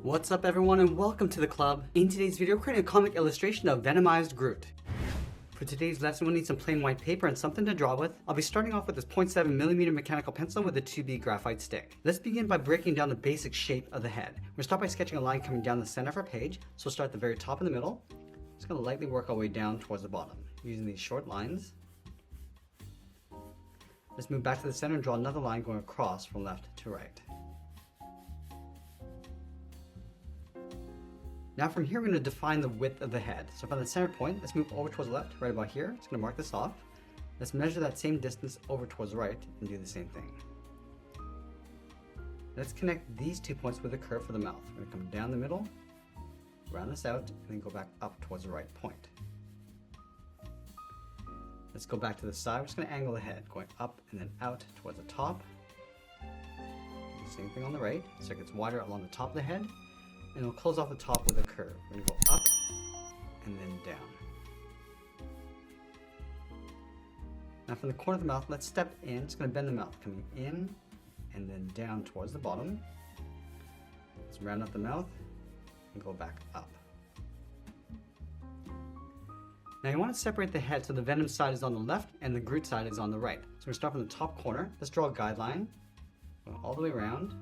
What's up everyone and welcome to the club. In today's video, we're creating a comic illustration of Venomized GROOT. For today's lesson, we'll need some plain white paper and something to draw with. I'll be starting off with this 0.7mm mechanical pencil with a 2B graphite stick. Let's begin by breaking down the basic shape of the head. We'll start by sketching a line coming down the center of our page. So we'll start at the very top in the middle. Just gonna lightly work our way down towards the bottom using these short lines. Let's move back to the center and draw another line going across from left to right. Now from here, we're going to define the width of the head. So from the center point, let's move over towards the left, right about here. It's going to mark this off. Let's measure that same distance over towards the right and do the same thing. Let's connect these 2 points with a curve for the mouth. We're going to come down the middle, round this out, and then go back up towards the right point. Let's go back to the side. We're just going to angle the head, going up and then out towards the top. Do the same thing on the right, so it gets wider along the top of the head. And we'll close off the top with a curve. We're going to go up and then down. Now from the corner of the mouth, let's step in. It's going to bend the mouth, coming in and then down towards the bottom. Let's round up the mouth and go back up. Now you want to separate the head so the venom side is on the left and the GROOT side is on the right. So we're going to start from the top corner. Let's draw a guideline. Go all the way around,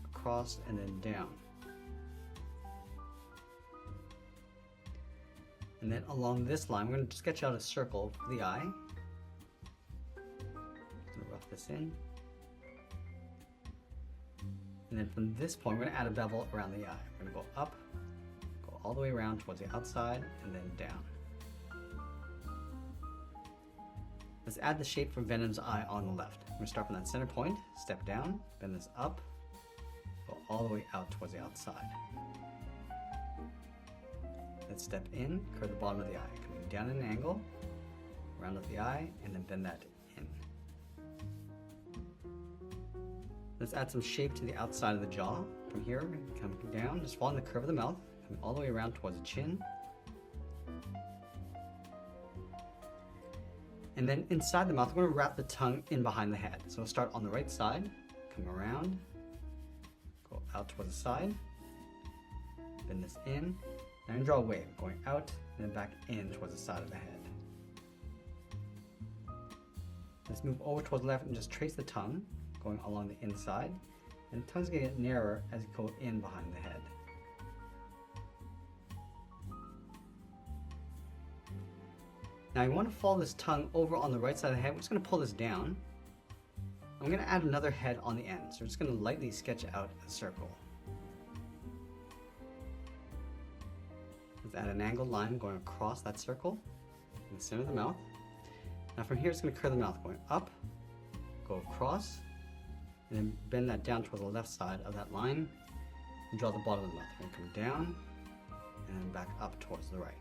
across, and then down. And then along this line, we're going to sketch out a circle for the eye. Going to rough this in. And then from this point, we're going to add a bevel around the eye. We're going to go up, go all the way around towards the outside, and then down. Let's add the shape for Venom's eye on the left. We're going to start from that center point, step down, bend this up, go all the way out towards the outside. Let's step in, curve the bottom of the eye, coming down at an angle, round up the eye, and then bend that in. Let's add some shape to the outside of the jaw. From here, coming down, just following the curve of the mouth, coming all the way around towards the chin. And then inside the mouth, we're going to wrap the tongue in behind the head. So we'll start on the right side, come around, go out towards the side, bend this in. Now I'm going to draw a wave, going out and then back in towards the side of the head. Let's move over towards the left and just trace the tongue, going along the inside. And the tongue's going to get narrower as you go in behind the head. Now you want to follow this tongue over on the right side of the head. We're just going to pull this down. I'm going to add another head on the end. So we're just going to lightly sketch out a circle. Let's add an angled line going across that circle in the center of the mouth. Now from here, it's going to curve the mouth, going up, go across, and then bend that down towards the left side of that line, and draw the bottom of the mouth. We're going to come down, and then back up towards the right.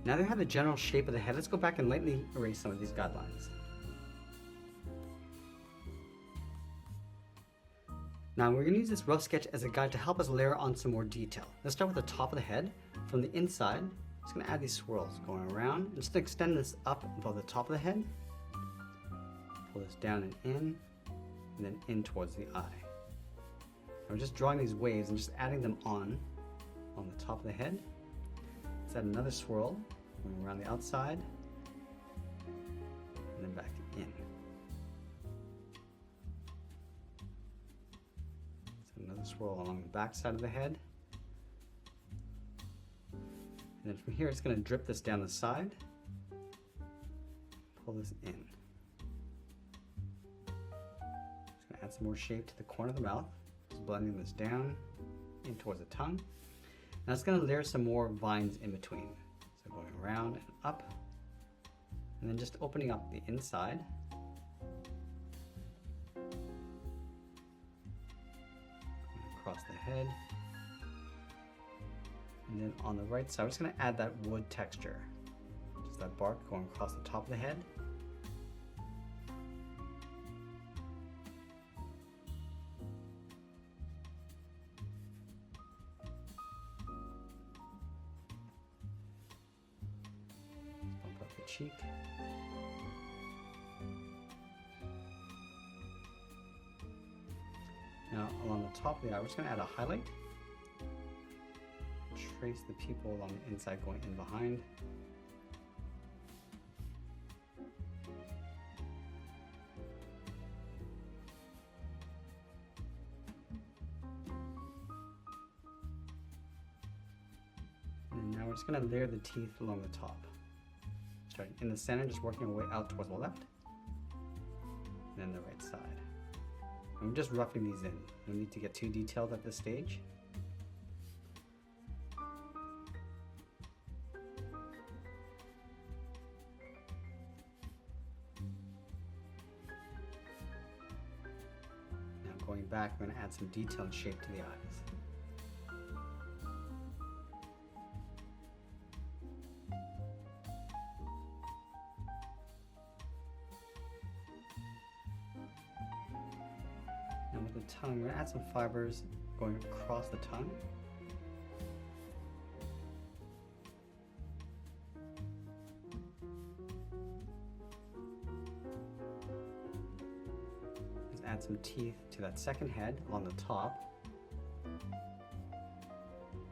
Now that we have the general shape of the head, let's go back and lightly erase some of these guidelines. Now we're going to use this rough sketch as a guide to help us layer on some more detail. Let's start with the top of the head. From the inside, I'm just going to add these swirls going around and just extend this up above the top of the head. Pull this down and then in towards the eye. I'm just drawing these waves and just adding them on the top of the head. Let's add another swirl going around the outside and then back in. Another swirl along the back side of the head. And then from here, it's going to drip this down the side. Pull this in. Just going to add some more shape to the corner of the mouth. Just blending this down in towards the tongue. Now it's going to layer some more vines in between. So going around and up. And then just opening up the inside. Across the head, and then on the right side, we're just going to add that wood texture, just that bark going across the top of the head. Bump up the cheek. Now along the top of the eye, we're just going to add a highlight. Trace the pupil along the inside going in behind. And now we're just going to layer the teeth along the top. Starting in the center, just working our way out towards the left, and then the right side. And we're just roughing these in. No need to get too detailed at this stage. Now going back, we're going to add some detail and shape to the eyes. And with the tongue, we're going to add some fibers going across the tongue. Let's add some teeth to that second head along the top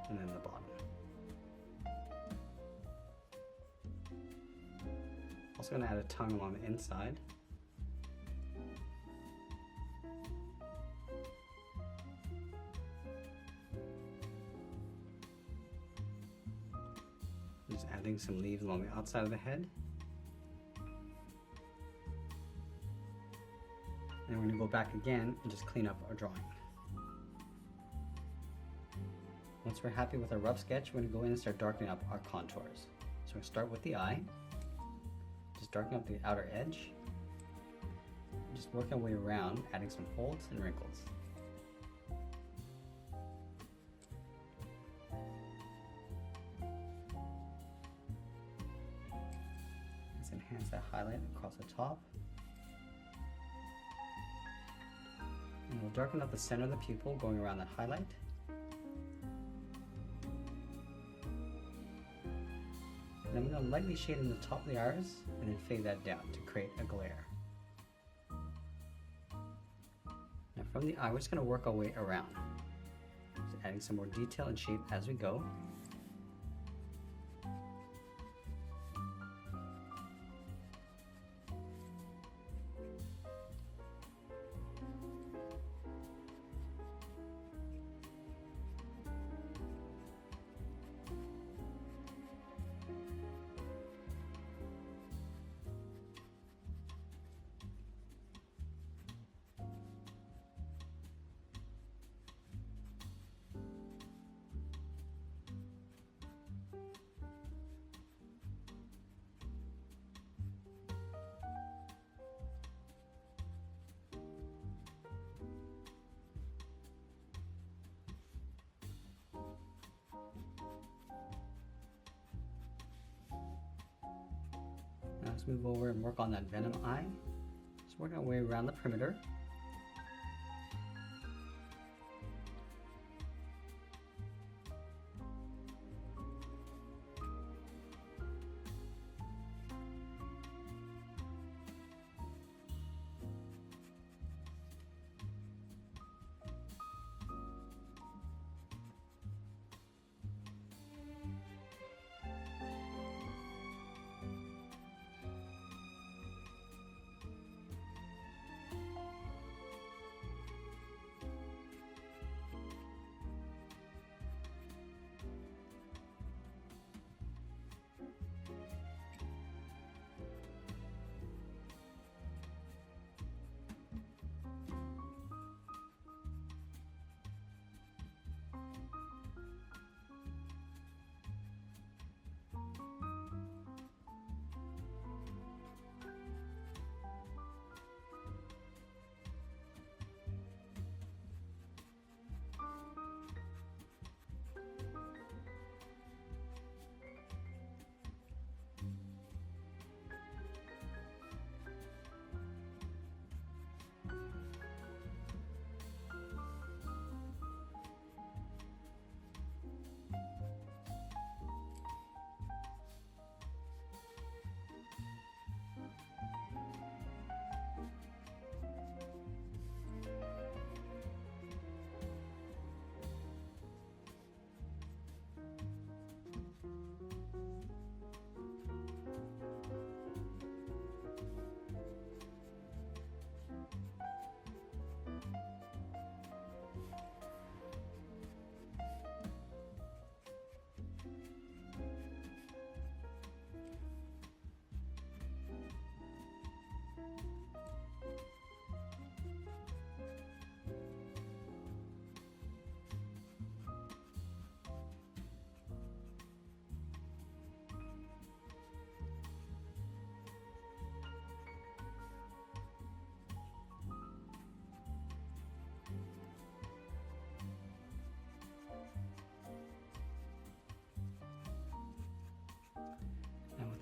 and then the bottom. Also going to add a tongue along the inside. Just adding some leaves along the outside of the head. And we're going to go back again and just clean up our drawing. Once we're happy with our rough sketch, we're going to go in and start darkening up our contours. So we start with the eye. Just darken up the outer edge. Just work our way around, adding some folds and wrinkles. Let's enhance that highlight across the top. And we'll darken up the center of the pupil going around that highlight. And I'm going to lightly shade in the top of the iris and then fade that down to create a glare. Now from the eye, we're just going to work our way around. Just adding some more detail and shape as we go. Now let's move over and work on that venom eye. Just working our way around the perimeter.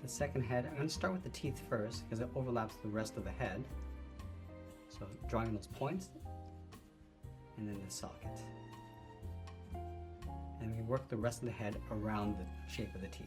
the second head, I'm going to start with the teeth first because it overlaps the rest of the head. So drawing those points and then the socket. And we work the rest of the head around the shape of the teeth.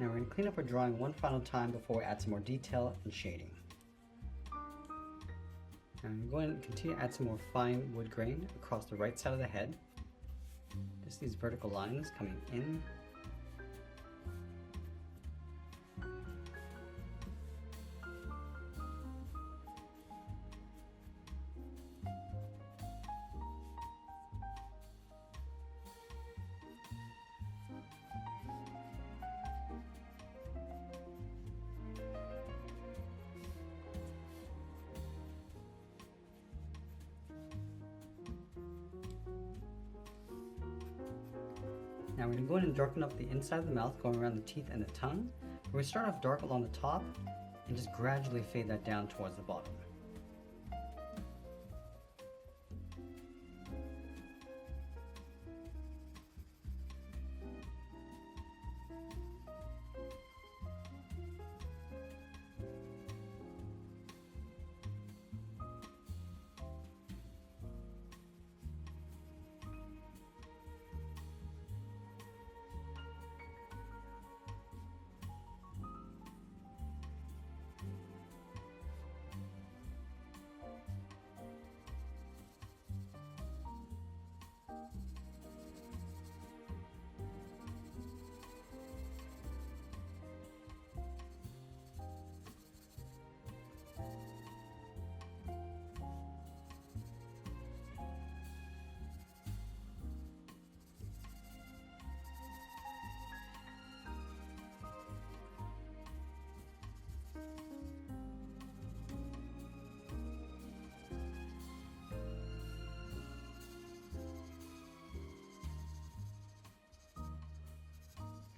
Now we're going to clean up our drawing one final time before we add some more detail and shading. And I'm going to continue to add some more fine wood grain across the right side of the head. Just these vertical lines coming in. Now we're going to go in and darken up the inside of the mouth, going around the teeth and the tongue. We're going to start off dark along the top and just gradually fade that down towards the bottom.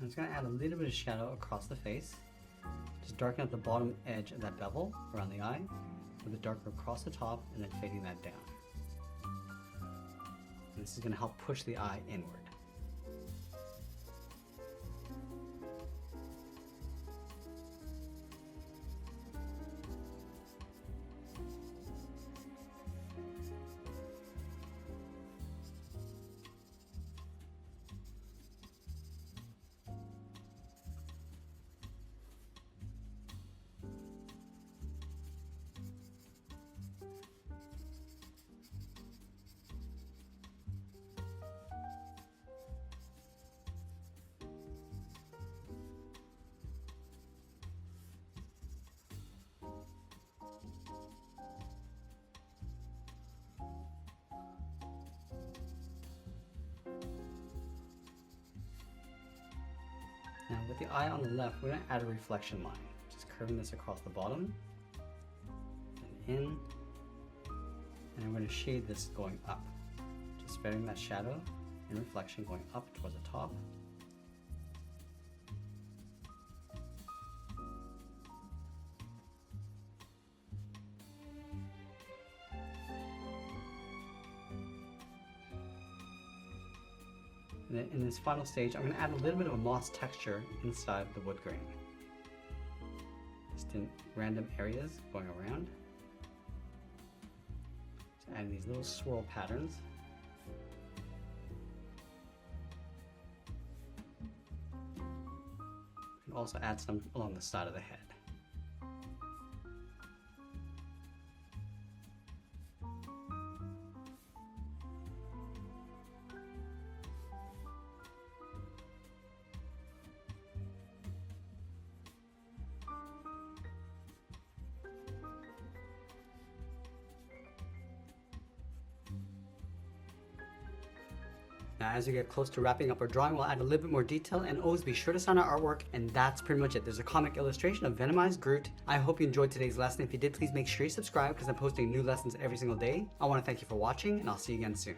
I'm just going to add a little bit of shadow across the face. Just darken up the bottom edge of that bevel around the eye, with it darker across the top, and then fading that down. And this is going to help push the eye inward. the eye on the left, we're going to add a reflection line. Just curving this across the bottom and in. And I'm going to shade this going up. Just spreading that shadow and reflection going up towards the top. And then in this final stage, I'm going to add a little bit of a moss texture inside the wood grain. Just in random areas going around. Just adding these little swirl patterns. You can also add some along the side of the head. Now, as we get close to wrapping up our drawing, we'll add a little bit more detail, and always be sure to sign our artwork, and that's pretty much it. There's a comic illustration of Venomized Groot. I hope you enjoyed today's lesson. If you did, please make sure you subscribe because I'm posting new lessons every single day. I want to thank you for watching, and I'll see you again soon.